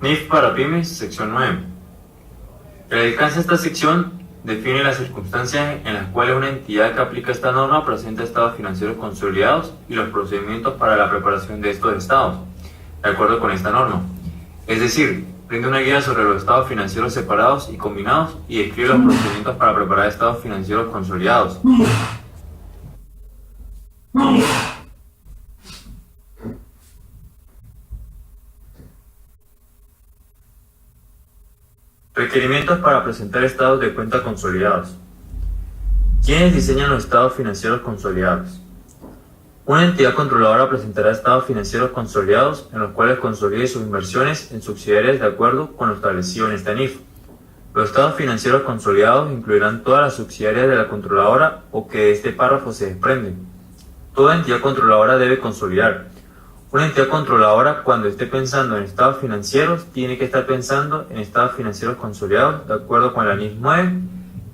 NIF para pymes, sección 9. El alcance de esta sección define las circunstancias en las cuales una entidad que aplica esta norma presenta estados financieros consolidados y los procedimientos para la preparación de estos estados, de acuerdo con esta norma. Es decir, brinda una guía sobre los estados financieros separados y combinados y describe los procedimientos para preparar estados financieros consolidados. Requerimientos para presentar estados de cuenta consolidados. ¿Quiénes diseñan los estados financieros consolidados? Una entidad controladora presentará estados financieros consolidados en los cuales consolide sus inversiones en subsidiarias de acuerdo con lo establecido en esta NIF. Los estados financieros consolidados incluirán todas las subsidiarias de la controladora o que de este párrafo se desprenden. Toda entidad controladora debe consolidar. Una entidad controladora, cuando esté pensando en estados financieros, tiene que estar pensando en estados financieros consolidados de acuerdo con la NIF 9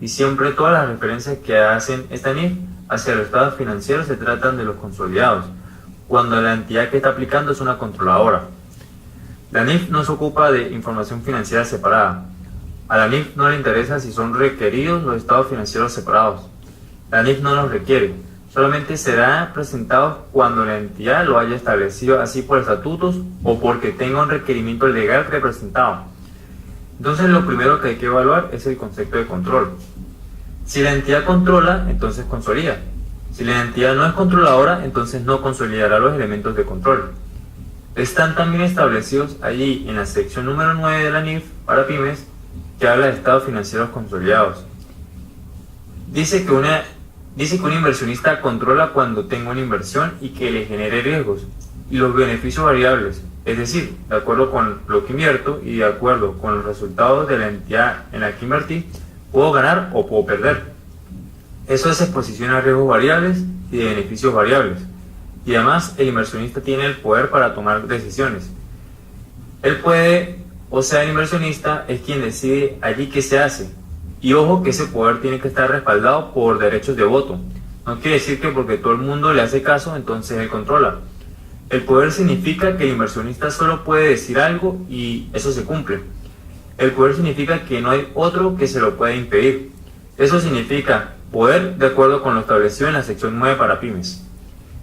y siempre todas las referencias que hacen esta NIF hacia los estados financieros se tratan de los consolidados, cuando la entidad que está aplicando es una controladora. La NIF no se ocupa de información financiera separada. A la NIF no le interesa si son requeridos los estados financieros separados. La NIF no los requiere. Solamente serán presentados cuando la entidad lo haya establecido así por estatutos o porque tenga un requerimiento legal representado. Entonces lo primero que hay que evaluar es el concepto de control. Si la entidad controla, entonces consolida. Si la entidad no es controladora, entonces no consolidará los elementos de control. Están también establecidos allí en la sección número 9 de la NIF para pymes, que habla de estados financieros consolidados. Dice que un inversionista controla cuando tenga una inversión y que le genere riesgos y los beneficios variables, es decir, de acuerdo con lo que invierto y de acuerdo con los resultados de la entidad en la que invertí, puedo ganar o puedo perder. Eso es exposición a riesgos variables y de beneficios variables. Y además el inversionista tiene el poder para tomar decisiones. Él puede, o sea, el inversionista es quien decide allí qué se hace. Y ojo que ese poder tiene que estar respaldado por derechos de voto. No quiere decir que porque todo el mundo le hace caso, entonces él controla. El poder significa que el inversionista solo puede decir algo y eso se cumple. El poder significa que no hay otro que se lo pueda impedir. Eso significa poder de acuerdo con lo establecido en la sección 9 para pymes.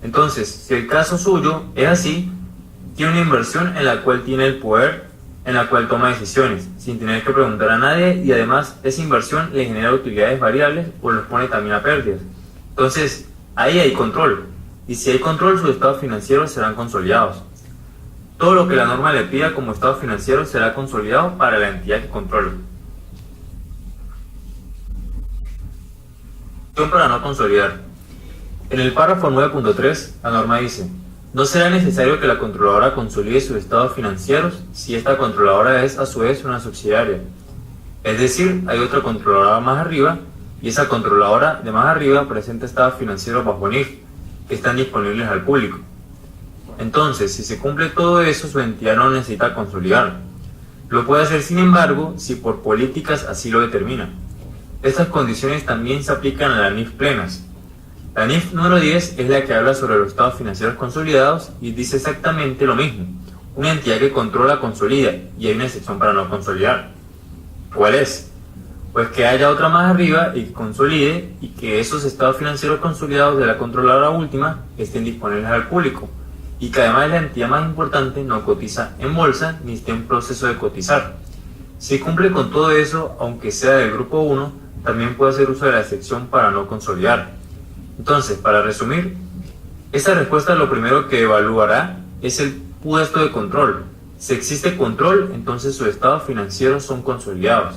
Entonces, si el caso suyo es así, tiene una inversión en la cual tiene el poder, en la cual toma decisiones, sin tener que preguntar a nadie y además esa inversión le genera utilidades variables o los pone también a pérdidas. Entonces, ahí hay control. Y si hay control, sus estados financieros serán consolidados. Todo lo que la norma le pida como estado financiero será consolidado para la entidad que controla. Para no consolidar. En el párrafo 9.3, la norma dice: no será necesario que la controladora consolide sus estados financieros si esta controladora es a su vez una subsidiaria. Es decir, hay otra controladora más arriba y esa controladora de más arriba presenta estados financieros bajo NIF que están disponibles al público. Entonces, si se cumple todo eso, su entidad no necesita consolidar. Lo puede hacer, sin embargo, si por políticas así lo determina. Estas condiciones también se aplican a las NIF plenas. La NIF número 10 es la que habla sobre los estados financieros consolidados y dice exactamente lo mismo. Una entidad que controla consolida y hay una excepción para no consolidar. ¿Cuál es? Pues que haya otra más arriba y que consolide y que esos estados financieros consolidados de la controladora última estén disponibles al público y que además la entidad más importante no cotiza en bolsa ni esté en proceso de cotizar. Si cumple con todo eso, aunque sea del grupo 1, también puede hacer uso de la excepción para no consolidar. Entonces, para resumir, esta respuesta lo primero que evaluará es el puesto de control. Si existe control, entonces sus estados financieros son consolidados,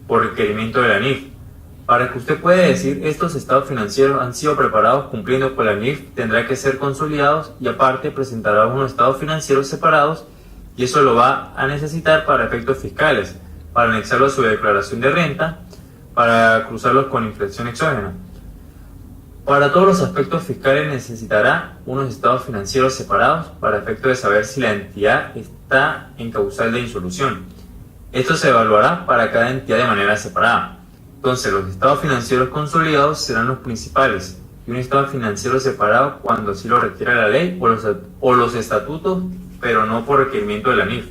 por requerimiento de la NIF. Para que usted pueda decir estos estados financieros han sido preparados cumpliendo con la NIF, tendrá que ser consolidados y aparte presentará unos estados financieros separados y eso lo va a necesitar para efectos fiscales, para anexarlo a su declaración de renta, para cruzarlos con inflación exógena. Para todos los aspectos fiscales necesitará unos estados financieros separados para efecto de saber si la entidad está en causal de insolución. Esto se evaluará para cada entidad de manera separada. Entonces, los estados financieros consolidados serán los principales y un estado financiero separado cuando así lo requiera la ley o los estatutos, pero no por requerimiento de la NIF.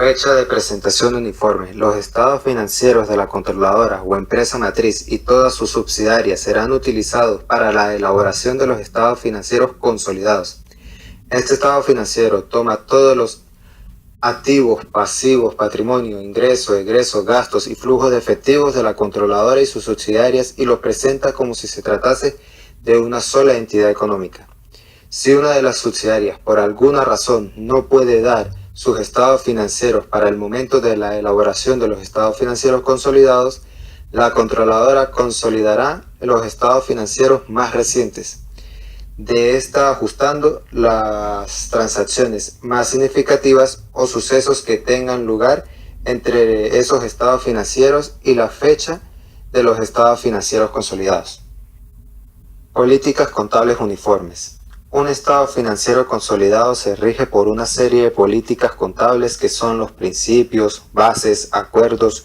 Fecha de presentación uniforme. Los estados financieros de la controladora o empresa matriz y todas sus subsidiarias serán utilizados para la elaboración de los estados financieros consolidados. Este estado financiero toma todos los activos, pasivos, patrimonio, ingresos, egresos, gastos y flujos de efectivos de la controladora y sus subsidiarias y los presenta como si se tratase de una sola entidad económica. Si una de las subsidiarias por alguna razón no puede dar sus estados financieros para el momento de la elaboración de los estados financieros consolidados, la controladora consolidará los estados financieros más recientes, de esta ajustando las transacciones más significativas o sucesos que tengan lugar entre esos estados financieros y la fecha de los estados financieros consolidados. Políticas contables uniformes. Un estado financiero consolidado se rige por una serie de políticas contables que son los principios, bases, acuerdos,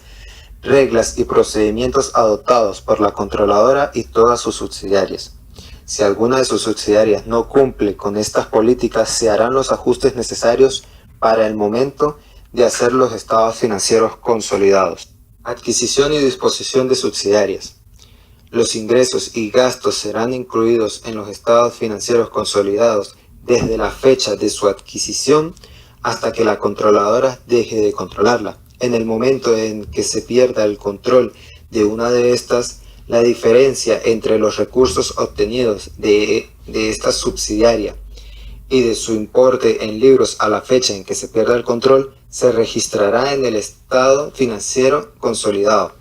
reglas y procedimientos adoptados por la controladora y todas sus subsidiarias. Si alguna de sus subsidiarias no cumple con estas políticas, se harán los ajustes necesarios para el momento de hacer los estados financieros consolidados. Adquisición y disposición de subsidiarias. Los ingresos y gastos serán incluidos en los estados financieros consolidados desde la fecha de su adquisición hasta que la controladora deje de controlarla. En el momento en que se pierda el control de una de estas, la diferencia entre los recursos obtenidos de esta subsidiaria y de su importe en libros a la fecha en que se pierda el control se registrará en el estado financiero consolidado,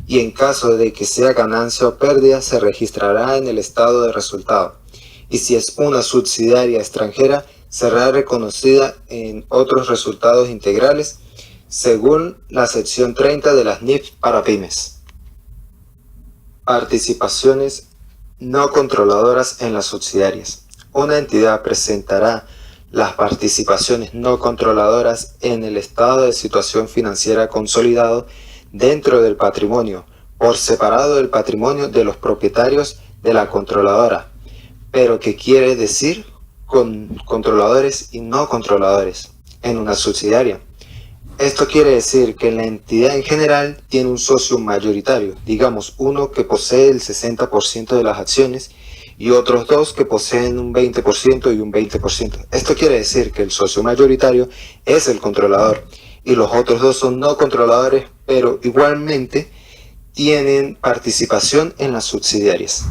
y en caso de que sea ganancia o pérdida se registrará en el estado de resultado, y si es una subsidiaria extranjera será reconocida en otros resultados integrales según la sección 30 de las NIF para pymes. Participaciones no controladoras en las subsidiarias. Una entidad presentará las participaciones no controladoras en el estado de situación financiera consolidado dentro del patrimonio, por separado del patrimonio de los propietarios de la controladora, pero que quiere decir con controladores y no controladores en una subsidiaria. Esto quiere decir que la entidad en general tiene un socio mayoritario, digamos uno que posee el 60% de las acciones y otros dos que poseen un 20% y un 20%. Esto quiere decir que el socio mayoritario es el controlador y los otros dos son no controladores, pero igualmente tienen participación en las subsidiarias.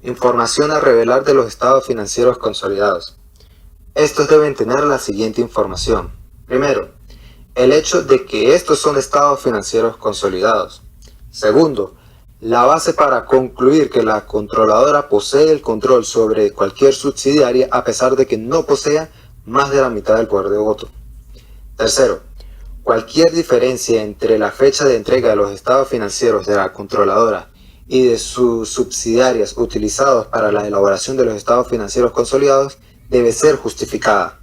Información a revelar de los estados financieros consolidados. Estos deben tener la siguiente información. Primero, el hecho de que estos son estados financieros consolidados. Segundo, la base para concluir que la controladora posee el control sobre cualquier subsidiaria a pesar de que no posea más de la mitad del poder de voto. Tercero, cualquier diferencia entre la fecha de entrega de los estados financieros de la controladora y de sus subsidiarias utilizados para la elaboración de los estados financieros consolidados debe ser justificada.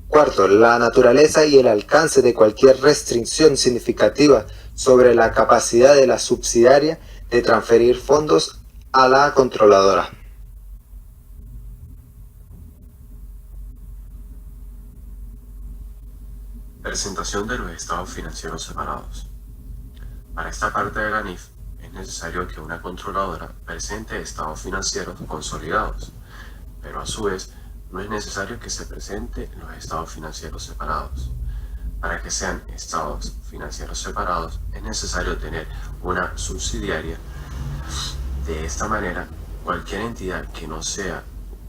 Cuarto, la naturaleza y el alcance de cualquier restricción significativa sobre la capacidad de la subsidiaria de transferir fondos a la controladora. Presentación de los estados financieros separados. Para esta parte de la NIF es necesario que una controladora presente estados financieros consolidados, pero a su vez no es necesario que se presenten los estados financieros separados. Para que sean estados financieros separados es necesario tener una subsidiaria. De esta manera, cualquier entidad que no sea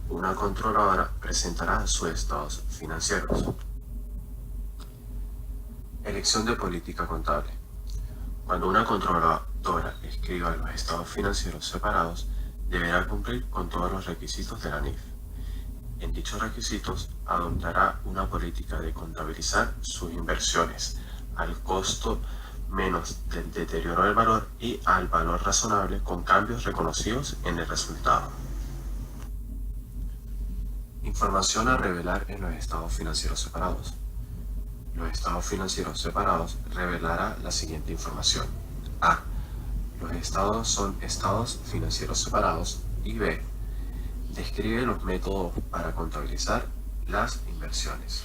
una controladora presentará sus estados financieros. Elección de política contable. Cuando una controladora escriba los estados financieros separados, deberá cumplir con todos los requisitos de la NIF. En dichos requisitos, adoptará una política de contabilizar sus inversiones al costo menos del deterioro del valor y al valor razonable con cambios reconocidos en el resultado. Información a revelar en los estados financieros separados. Los estados financieros separados revelará la siguiente información. A. Los estados son estados financieros separados. Y B. Describe los métodos para contabilizar las inversiones.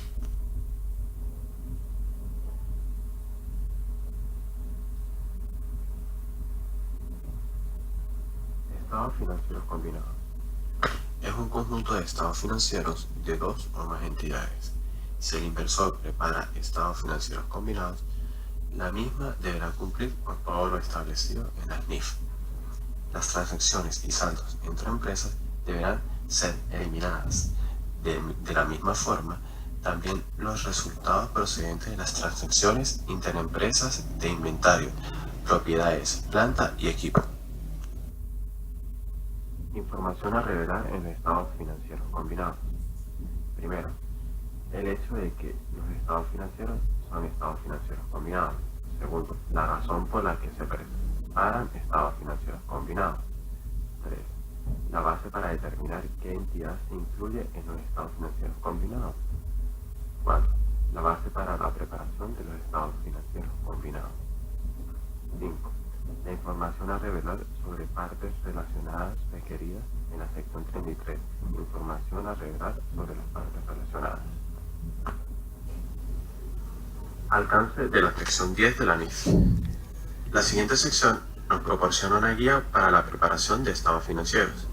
estados financieros combinados es un conjunto de estados financieros de dos o más entidades. Si el inversor prepara estados financieros combinados, la misma deberá cumplir con todo lo establecido en las NIF. Las transacciones y saldos entre empresas deberán ser eliminadas. De la misma forma, también los resultados procedentes de las transacciones interempresas de inventario, propiedades, planta y equipo. Información a revelar en los estados financieros combinados. Primero, el hecho de que los estados financieros son estados financieros combinados. Segundo, la razón por la que se preparan estados financieros combinados. 3. La base para determinar qué entidad se incluye en los estados financieros combinados. 4. La base para la preparación de los estados financieros combinados. 5. La información a revelar sobre partes relacionadas requeridas en la sección 33. Información a revelar sobre las partes relacionadas. Alcance de la sección 10 de la NIF. La siguiente sección nos proporciona una guía para la preparación de estados financieros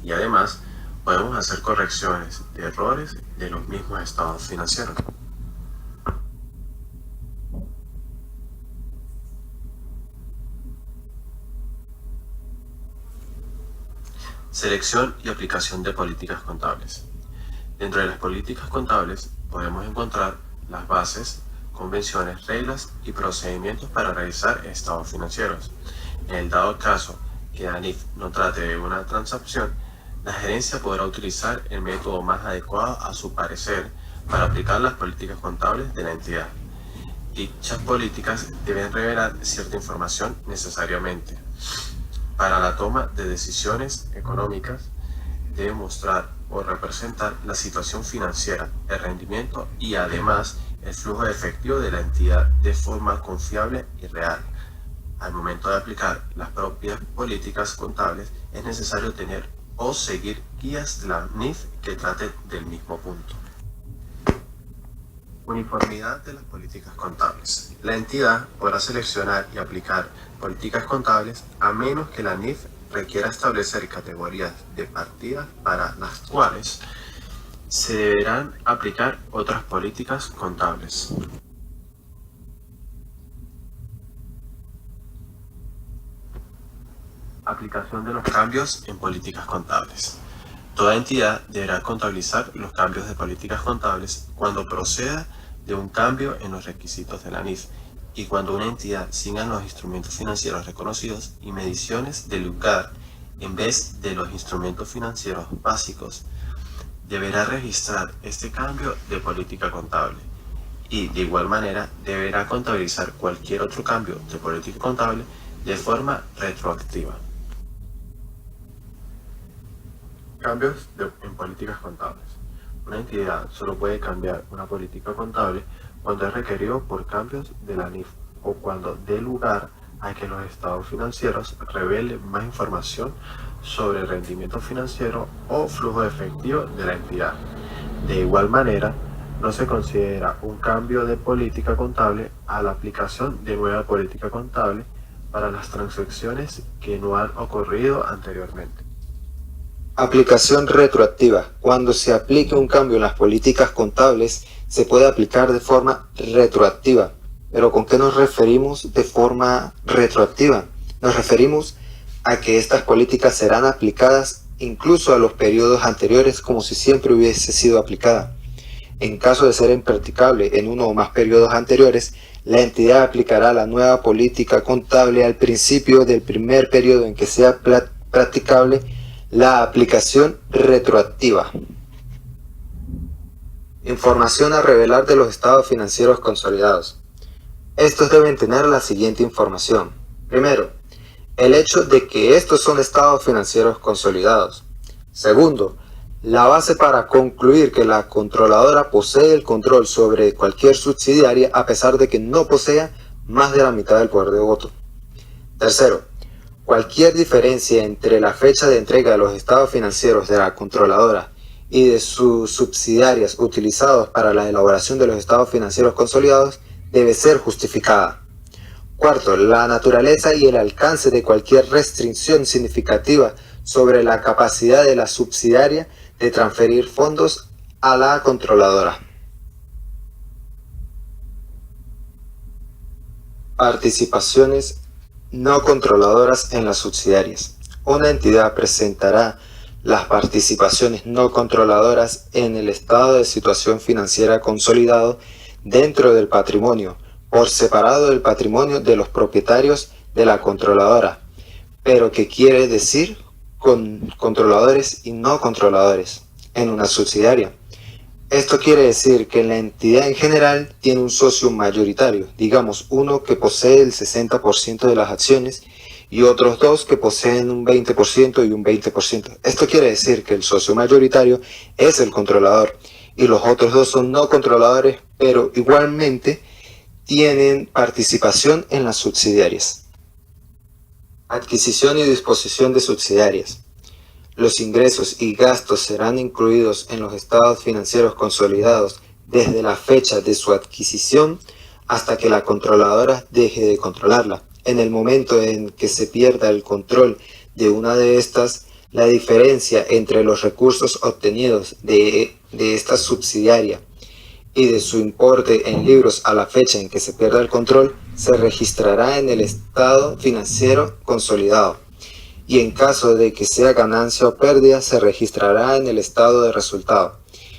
y además podemos hacer correcciones de errores de los mismos estados financieros. Selección y aplicación de políticas contables. Dentro de las políticas contables podemos encontrar las bases, convenciones, reglas y procedimientos para realizar estados financieros. En el dado caso que la NIF no trate de una transacción, la gerencia podrá utilizar el método más adecuado a su parecer para aplicar las políticas contables de la entidad. Dichas políticas deben revelar cierta información necesariamente. Para la toma de decisiones económicas, debe mostrar o representar la situación financiera, el rendimiento y además el flujo de efectivo de la entidad de forma confiable y real. Al momento de aplicar las propias políticas contables, es necesario tener o seguir guías de la NIF que traten del mismo punto. Uniformidad de las políticas contables. La entidad podrá seleccionar y aplicar políticas contables a menos que la NIF requiera establecer categorías de partidas para las cuales se deberán aplicar otras políticas contables. Aplicación de los cambios en políticas contables. Toda entidad deberá contabilizar los cambios de políticas contables cuando proceda de un cambio en los requisitos de la NIF y cuando una entidad siga los instrumentos financieros reconocidos y mediciones de lugar en vez de los instrumentos financieros básicos. Deberá registrar este cambio de política contable y de igual manera deberá contabilizar cualquier otro cambio de política contable de forma retroactiva. Cambios en políticas contables. Una entidad solo puede cambiar una política contable cuando es requerido por cambios de la NIF o cuando dé lugar a que los estados financieros revelen más información sobre el rendimiento financiero o flujo de efectivo de la entidad. De igual manera, no se considera un cambio de política contable a la aplicación de nueva política contable para las transacciones que no han ocurrido anteriormente. Aplicación retroactiva. Cuando se aplique un cambio en las políticas contables, se puede aplicar de forma retroactiva. ¿Pero con qué nos referimos de forma retroactiva? Nos referimos a que estas políticas serán aplicadas incluso a los periodos anteriores como si siempre hubiese sido aplicada. En caso de ser impracticable en uno o más periodos anteriores, la entidad aplicará la nueva política contable al principio del primer periodo en que sea practicable la aplicación retroactiva. Información a revelar de los estados financieros consolidados. Estos deben tener la siguiente información. Primero, el hecho de que estos son estados financieros consolidados. Segundo, la base para concluir que la controladora posee el control sobre cualquier subsidiaria a pesar de que no posea más de la mitad del poder de voto. Tercero, cualquier diferencia entre la fecha de entrega de los estados financieros de la controladora y de sus subsidiarias utilizados para la elaboración de los estados financieros consolidados debe ser justificada. Cuarto, la naturaleza y el alcance de cualquier restricción significativa sobre la capacidad de la subsidiaria de transferir fondos a la controladora. Participaciones no controladoras en las subsidiarias. Una entidad presentará las participaciones no controladoras en el estado de situación financiera consolidado dentro del patrimonio, por separado del patrimonio de los propietarios de la controladora, pero que quiere decir con controladores y no controladores en una subsidiaria. Esto quiere decir que la entidad en general tiene un socio mayoritario, digamos uno que posee el 60% de las acciones y otros dos que poseen un 20% y un 20%. Esto quiere decir que el socio mayoritario es el controlador y los otros dos son no controladores, pero igualmente tienen participación en las subsidiarias. Adquisición y disposición de subsidiarias. Los ingresos y gastos serán incluidos en los estados financieros consolidados desde la fecha de su adquisición hasta que la controladora deje de controlarla. En el momento en que se pierda el control de una de estas, la diferencia entre los recursos obtenidos de esta subsidiaria y de su importe en libros a la fecha en que se pierda el control se registrará en el estado financiero consolidado, y en caso de que sea ganancia o pérdida se registrará en el estado de resultado,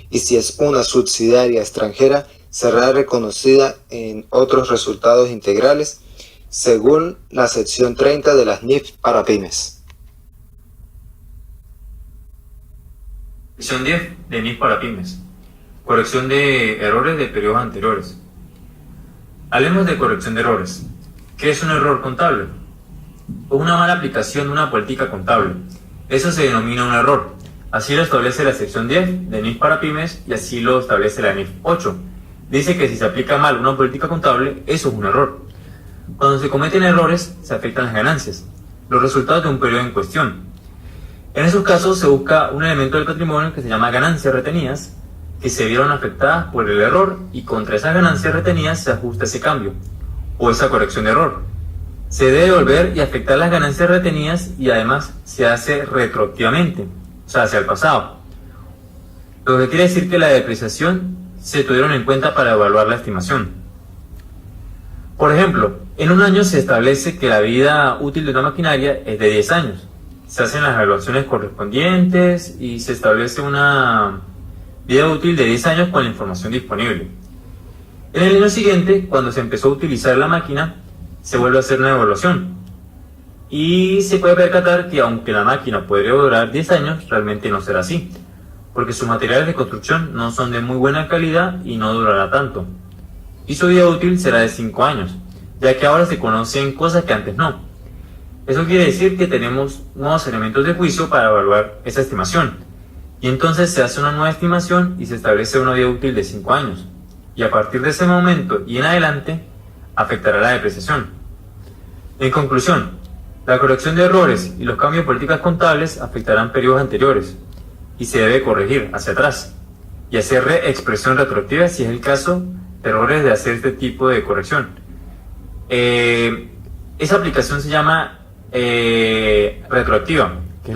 y si es una subsidiaria extranjera será reconocida en otros resultados integrales según la sección 30 de las NIF para pymes. Sección 10 de NIF para pymes. Corrección de errores de periodos anteriores. Hablemos de corrección de errores. ¿Qué es un error contable? O una mala aplicación de una política contable. Eso se denomina un error. Así lo establece la sección 10 de NIF para pymes y así lo establece la NIF 8. Dice que si se aplica mal una política contable, eso es un error. Cuando se cometen errores, se afectan las ganancias, los resultados de un periodo en cuestión. En esos casos se busca un elemento del patrimonio que se llama ganancias retenidas, que se vieron afectadas por el error, y contra esas ganancias retenidas se ajusta ese cambio o esa corrección de error. Se debe devolver y afectar las ganancias retenidas y además se hace retroactivamente, o sea, hacia el pasado. Lo que quiere decir que la depreciación se tuvieron en cuenta para evaluar la estimación. Por ejemplo, en un año se establece que la vida útil de una maquinaria es de 10 años. Se hacen las evaluaciones correspondientes y se establece una vida útil de 10 años con la información disponible. En el año siguiente, cuando se empezó a utilizar la máquina, se vuelve a hacer una evaluación. Y se puede percatar que aunque la máquina podría durar 10 años, realmente no será así, porque sus materiales de construcción no son de muy buena calidad y no durará tanto. Y su vida útil será de 5 años, ya que ahora se conocen cosas que antes no. Eso quiere decir que tenemos nuevos elementos de juicio para evaluar esa estimación. Y entonces se hace una nueva estimación y se establece una vida útil de 5 años. Y a partir de ese momento y en adelante, afectará la depreciación. En conclusión, la corrección de errores y los cambios de políticas contables afectarán periodos anteriores y se debe corregir hacia atrás y hacer expresión retroactiva si es el caso de errores de hacer este tipo de corrección. Esa aplicación se llama retroactiva, que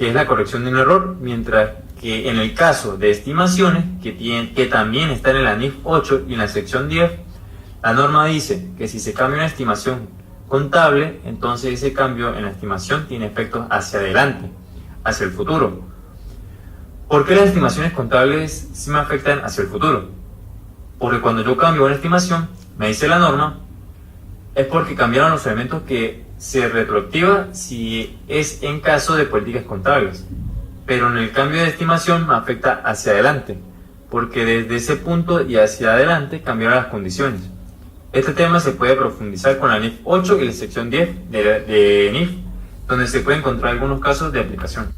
es la corrección de un error, mientras que en el caso de estimaciones, que también están en la NIF 8 y en la sección 10, la norma dice que si se cambia una estimación contable, entonces ese cambio en la estimación tiene efectos hacia adelante, hacia el futuro. ¿Por qué las estimaciones contables sí me afectan hacia el futuro? Porque cuando yo cambio una estimación, me dice la norma, es porque cambiaron los elementos que se retroactiva si es en caso de políticas contables. Pero en el cambio de estimación me afecta hacia adelante, porque desde ese punto y hacia adelante cambiaron las condiciones. Este tema se puede profundizar con la NIF 8 y la sección 10 de NIF, donde se pueden encontrar algunos casos de aplicación.